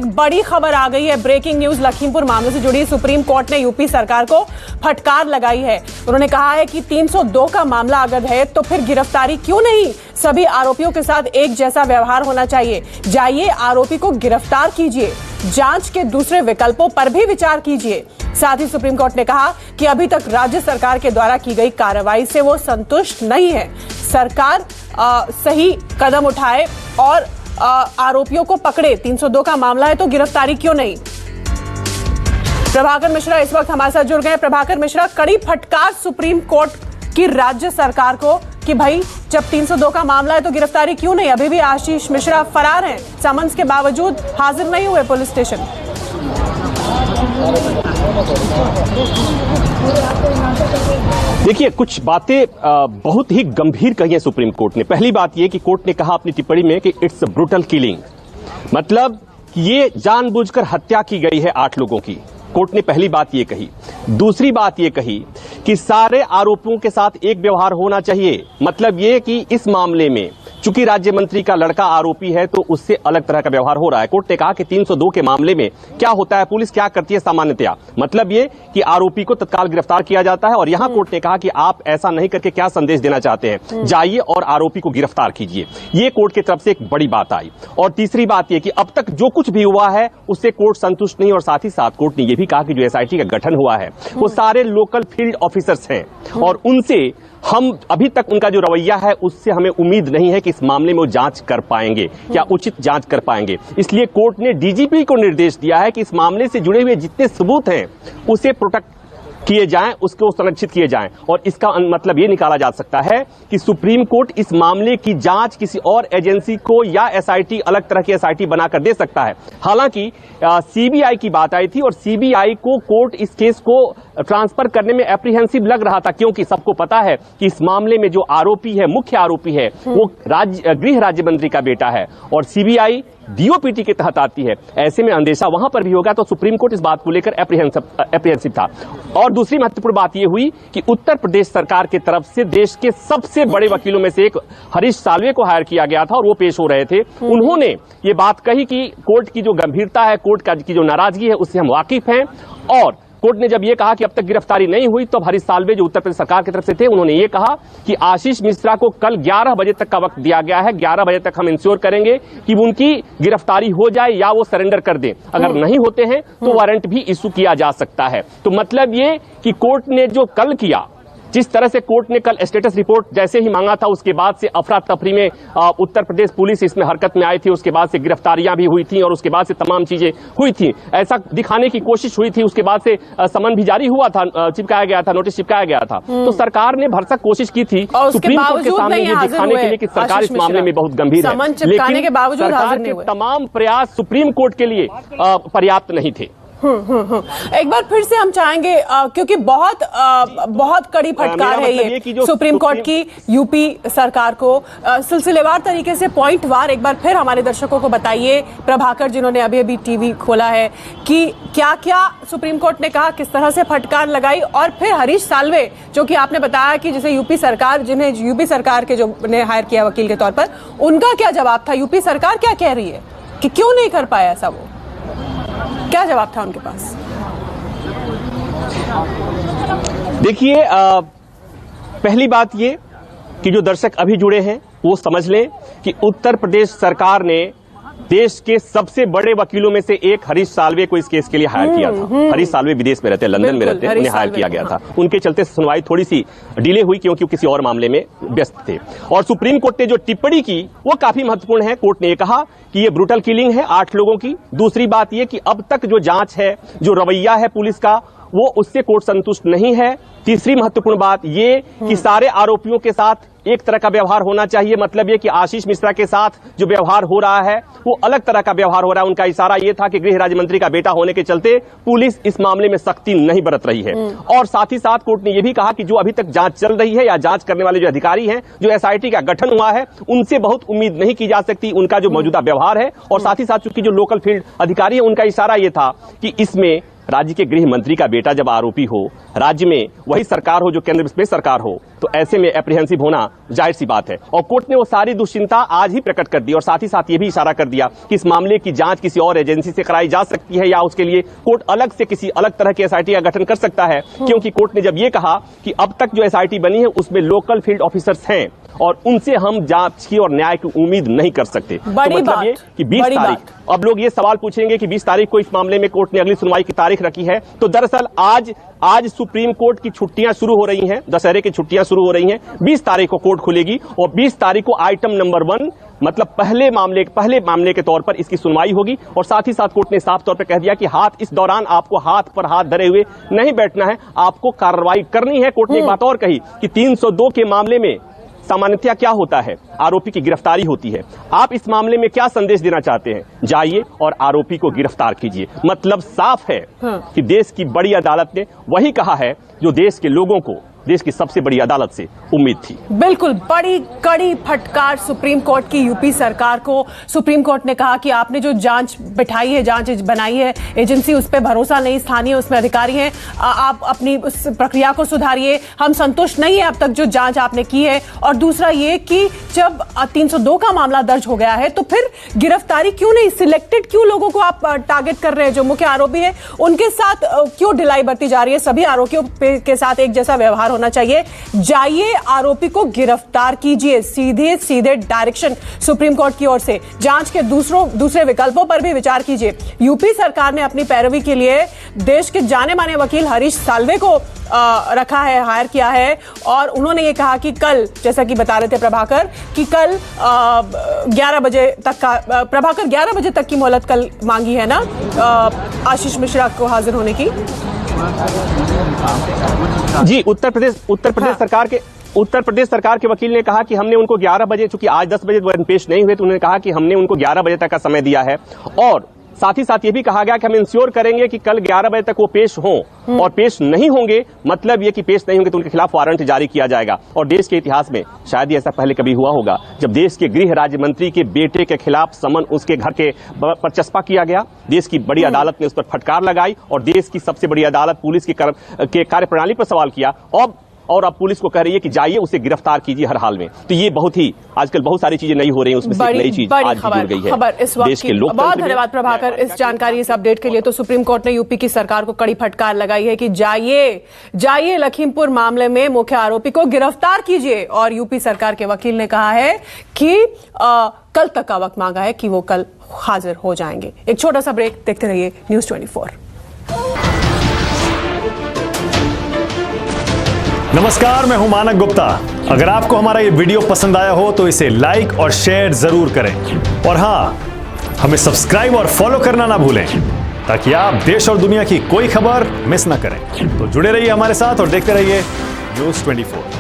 एक बड़ी खबर आ गई है। ब्रेकिंग न्यूज, लखीमपुर मामले से जुड़ी सुप्रीम कोर्ट ने यूपी सरकार को फटकार लगाई है। उन्होंने कहा है कि 302 का मामला अगर है तो फिर गिरफ्तारी क्यों नहीं? सभी आरोपियों के साथ एक जैसा व्यवहार होना चाहिए। जाइए, आरोपी को गिरफ्तार कीजिए, जांच के दूसरे विकल्पों पर भी विचार कीजिए। साथ ही सुप्रीम कोर्ट ने कहा कि अभी तक राज्य सरकार के द्वारा की गई कार्रवाई से वो संतुष्ट नहीं है। सरकार सही कदम उठाए और आरोपियों को पकड़े। 302 का मामला है तो गिरफ्तारी क्यों नहीं? प्रभाकर मिश्रा इस वक्त हमारे साथ जुड़ गए। प्रभाकर मिश्रा, कड़ी फटकार सुप्रीम कोर्ट की राज्य सरकार को कि भाई जब 302 का मामला है तो गिरफ्तारी क्यों नहीं? अभी भी आशीष मिश्रा फरार हैं, समन्स के बावजूद हाजिर नहीं हुए पुलिस स्टेशन। देखिए, कुछ बातें बहुत ही गंभीर कही है सुप्रीम कोर्ट ने। पहली बात यह कि कोर्ट ने कहा अपनी टिप्पणी में कि इट्स ब्रूटल किलिंग, मतलब ये जानबूझकर हत्या की गई है 8 लोगों की। कोर्ट ने पहली बात ये कही। दूसरी बात ये कही कि सारे आरोपियों के साथ एक व्यवहार होना चाहिए, मतलब ये कि इस मामले में चूंकि राज्य मंत्री का लड़का आरोपी है तो उससे अलग तरह का व्यवहार हो रहा है। कोर्ट ने कहा कि 302 के मामले में क्या होता है, पुलिस क्या करती है सामान्यतया, मतलब ये कि आरोपी को तत्काल गिरफ्तार किया जाता है। और यहां कोर्ट ने कहा कि आप ऐसा नहीं करके क्या संदेश देना चाहते हैं, जाइए और आरोपी को गिरफ्तार कीजिए। ये कोर्ट की तरफ से एक बड़ी बात आई। और तीसरी बात यह कि अब तक जो कुछ भी हुआ है उससे कोर्ट संतुष्ट नहीं। और साथ ही साथ कोर्ट ने यह भी कहा कि जो एसआईटी का गठन हुआ है वो सारे लोकल फील्ड ऑफिसर्स हैं और उनसे हम अभी तक उनका जो रवैया है उससे हमें उम्मीद नहीं है कि इस मामले में वो जांच कर पाएंगे या उचित जांच कर पाएंगे। इसलिए कोर्ट ने डीजीपी को निर्देश दिया है कि इस मामले से जुड़े हुए जितने सबूत हैं उसे प्रोटेक्ट किए जाएं, उसको संरक्षित किए जाएं। और इसका मतलब ये निकाला जा सकता है कि सुप्रीम कोर्ट इस मामले की जांच किसी और एजेंसी को या एसआईटी, अलग तरह की एसआईटी बनाकर दे सकता है। हालांकि सीबीआई की बात आई थी और सीबीआई को कोर्ट इस केस को ट्रांसफर करने में एप्रीहेंसिव लग रहा था, क्योंकि सबको पता है कि इस मामले में जो आरोपी है, मुख्य आरोपी है, वो गृह राज्य मंत्री का बेटा है और सीबीआई डीओपीटी के तहत आती है। ऐसे में अंदेशा वहां पर भी होगा, तो सुप्रीम कोर्ट इस बात को लेकर एप्रीहेंसिव था। और दूसरी महत्वपूर्ण बात यह हुई कि उत्तर प्रदेश सरकार की तरफ से देश के सबसे बड़े वकीलों में से एक हरीश साल्वे को हायर किया गया था और वो पेश हो रहे थे। उन्होंने ये बात कही कि कोर्ट की जो गंभीरता है, कोर्ट की जो नाराजगी है, उससे हम वाकिफ हैं। और कोर्ट ने जब यह कहा कि अब तक गिरफ्तारी नहीं हुई तो हरीश साल्वे जो उत्तर प्रदेश सरकार की तरफ से थे, उन्होंने ये कहा कि आशीष मिश्रा को कल 11 बजे तक का वक्त दिया गया है। 11 बजे तक हम इंश्योर करेंगे कि उनकी गिरफ्तारी हो जाए या वो सरेंडर कर दें। अगर नहीं होते हैं तो वारंट भी इशू किया जा सकता है। तो मतलब ये कि कोर्ट ने जो कल किया, जिस तरह से कोर्ट ने कल स्टेटस रिपोर्ट जैसे ही मांगा था, उसके बाद से अफरा तफरी में उत्तर प्रदेश पुलिस इसमें हरकत में आई थी। उसके बाद से गिरफ्तारियां भी हुई थी और उसके बाद से तमाम चीजें हुई थी। ऐसा दिखाने की कोशिश हुई थी। उसके बाद से समन भी जारी हुआ था, चिपकाया गया था, नोटिस चिपकाया गया था। तो सरकार ने भरसक कोशिश की थी सुप्रीम कोर्ट के सामने ये दिखाने के लिए कि सरकार इस मामले में बहुत गंभीर है, लेकिन सरकार के तमाम प्रयास सुप्रीम कोर्ट के लिए पर्याप्त नहीं थे। एक बार फिर से हम चाहेंगे, क्योंकि बहुत कड़ी फटकार है ये सुप्रीम कोर्ट की यूपी सरकार को। सिलसिलेवार तरीके से पॉइंट वार एक बार फिर हमारे दर्शकों को बताइए, प्रभाकर जिन्होंने अभी अभी टीवी खोला है, कि क्या क्या सुप्रीम कोर्ट ने कहा, किस तरह से फटकार लगाई। और फिर हरीश साल्वे जो कि आपने बताया कि जिसे यूपी सरकार के जो ने हायर किया वकील के तौर पर, उनका क्या जवाब था? यूपी सरकार क्या कह रही है कि क्यों नहीं कर पाया ऐसा? वो क्या जवाब था उनके पास? देखिए, पहली बात ये कि जो दर्शक अभी जुड़े हैं वो समझ लें कि उत्तर प्रदेश सरकार ने देश के सबसे बड़े वकीलों में से एक हरीश साल्वे को इस केस के लिए हायर किया था। हरीश साल्वे विदेश में रहते हैं, लंदन में रहते हैं, उन्हें हायर किया गया था। उनके चलते सुनवाई थोड़ी सी डिले हुई क्योंकि किसी और मामले में व्यस्त थे। और सुप्रीम कोर्ट ने जो टिप्पणी की वो काफी महत्वपूर्ण है। कोर्ट ने यह कहा कि ये ब्रूटल किलिंग है 8 लोगों की। दूसरी बात यह कि अब तक जो जांच है, जो रवैया है पुलिस का, वो उससे कोर्ट संतुष्ट नहीं है। तीसरी महत्वपूर्ण बात ये कि सारे आरोपियों के साथ एक तरह का व्यवहार होना चाहिए, मतलब ये कि आशीष मिश्रा के साथ जो व्यवहार हो रहा है वो अलग तरह का व्यवहार हो रहा है। उनका इशारा ये था कि गृह राज्य मंत्री का बेटा होने के चलते पुलिस इस मामले में सख्ती नहीं बरत रही है। और साथ ही साथ कोर्ट ने यह भी कहा कि जो अभी तक जांच चल रही है या जांच करने वाले जो अधिकारी हैं, जो एसआईटी का गठन हुआ है, उनसे बहुत उम्मीद नहीं की जा सकती, उनका जो मौजूदा व्यवहार है। और साथ ही साथ चूंकि जो लोकल फील्ड अधिकारी है, उनका इशारा यह था कि इसमें राज्य के गृह मंत्री का बेटा जब आरोपी हो, राज्य में वही सरकार हो जो केंद्र में सरकार हो, तो ऐसे में एप्रीहेंसिव होना जाहिर सी बात है। और कोर्ट ने वो सारी दुश्चिंता आज ही प्रकट कर दी और साथ ही साथ ये भी इशारा कर दिया कि इस मामले की जांच किसी और एजेंसी से कराई जा सकती है या उसके लिए कोर्ट अलग से किसी अलग तरह की एसआईटी का गठन कर सकता है। क्योंकि कोर्ट ने जब ये कहा कि अब तक जो एसआईटी बनी है उसमें लोकल फील्ड ऑफिसर्स हैं और उनसे हम जांच की और न्याय की उम्मीद नहीं कर सकते। तो मतलब ये कि 20 तारीख, अब लोग ये सवाल पूछेंगे कि 20 तारीख को इस मामले में कोर्ट ने अगली सुनवाई की तारीख रखी है। तो दरअसल आज सुप्रीम कोर्ट की छुट्टियां शुरू हो रही हैं, दशहरे की छुट्टियां शुरू हो रही हैं। 20 तारीख को कोर्ट खुलेगी और 20 तारीख को आइटम नंबर 1 मतलब पहले मामले के तौर पर इसकी सुनवाई होगी। और साथ ही साथ कोर्ट ने साफ तौर पर कह दिया कि इस दौरान आपको हाथ पर हाथ धरे हुए नहीं बैठना है, आपको कार्रवाई करनी है। कोर्ट ने एक बात और कही कि 302 के मामले में सामान्यतः क्या होता है, आरोपी की गिरफ्तारी होती है। आप इस मामले में क्या संदेश देना चाहते हैं? जाइए और आरोपी को गिरफ्तार कीजिए। मतलब साफ है कि देश की बड़ी अदालत ने वही कहा है जो देश के लोगों को देश की सबसे बड़ी अदालत से उम्मीद थी। बिल्कुल, बड़ी कड़ी फटकार सुप्रीम कोर्ट की यूपी सरकार को। सुप्रीम कोर्ट ने कहा कि आपने जो जांच बिठाई है, जांच बनाई है एजेंसी, उस पर भरोसा नहीं, स्थानीय उसमें अधिकारी हैं, आप अपनी उस प्रक्रिया को सुधारिए, हम संतुष्ट नहीं है अब तक जो जांच आपने की है। और दूसरा ये कि जब 302 का मामला दर्ज हो गया है तो फिर गिरफ्तारी क्यों नहीं, सिलेक्टेड क्यों लोगों को आप टारगेट कर रहे हैं? जो मुख्य आरोपी है उनके साथ क्यों ढिलाई बरती जा रही है? सभी आरोपियों के साथ एक जैसा व्यवहार होना चाहिए। जाइए आरोपी को गिरफ्तार कीजिए, सीधे सीधे डायरेक्शन सुप्रीम कोर्ट की ओर से। जांच के दूसरे विकल्पों पर भी विचार कीजिए। यूपी सरकार ने अपनी पैरवी के लिए देश के जाने माने वकील हरीश साल्वे को रखा है, हायर किया है। और उन्होंने ये कहा कि कल, जैसा कि बता रहे थे प्रभाकर, कि कल 11 बजे तक का, प्रभाकर 11 बजे तक की मोहलत कल मांगी है ना आशीष मिश्रा को हाजिर होने की। जी, उत्तर प्रदेश सरकार के वकील ने कहा कि हमने उनको 11 बजे, चूंकि आज 10 बजे पेश नहीं हुए, तो उन्होंने कहा कि हमने उनको 11 बजे तक का समय दिया है। और साथ ही साथ ये भी कहा गया कि हम इंश्योर करेंगे कि कल 11 बजे तक वो पेश हों, और पेश नहीं होंगे मतलब ये कि पेश नहीं होंगे तो उनके खिलाफ वारंट जारी किया जाएगा। और देश के इतिहास में शायद ऐसा पहले कभी हुआ होगा जब देश के गृह राज्य मंत्री के बेटे के खिलाफ समन उसके घर के पर चस्पा किया गया। देश की बड़ी अदालत ने उस पर फटकार लगाई और देश की सबसे बड़ी अदालत पुलिस की कार्यप्रणाली पर सवाल किया। और अब पुलिस को कह रही है कि जाइए उसे गिरफ्तार कीजिए हर हाल में। तो ये बहुत ही आजकल बहुत सारी चीजें नई हो रही हैं, उसमें से एक नई चीज आज जुड़ गई है खबर इस वक्त की। बहुत धन्यवाद प्रभाकर इस जानकारी, इस अपडेट के लिए। तो सुप्रीम कोर्ट ने यूपी की सरकार को कड़ी फटकार लगाई है कि जाइए लखीमपुर मामले में मुख्य आरोपी को गिरफ्तार कीजिए। और यूपी सरकार के वकील ने कहा है कि कल तक का वक्त मांगा है कि वो कल हाजिर हो जाएंगे। एक छोटा सा ब्रेक, देखते रहिए न्यूज़ 24। नमस्कार, मैं हूं मानक गुप्ता। अगर आपको हमारा ये वीडियो पसंद आया हो तो इसे लाइक और शेयर जरूर करें। और हां, हमें सब्सक्राइब और फॉलो करना ना भूलें ताकि आप देश और दुनिया की कोई खबर मिस ना करें। तो जुड़े रहिए हमारे साथ और देखते रहिए न्यूज़ 24।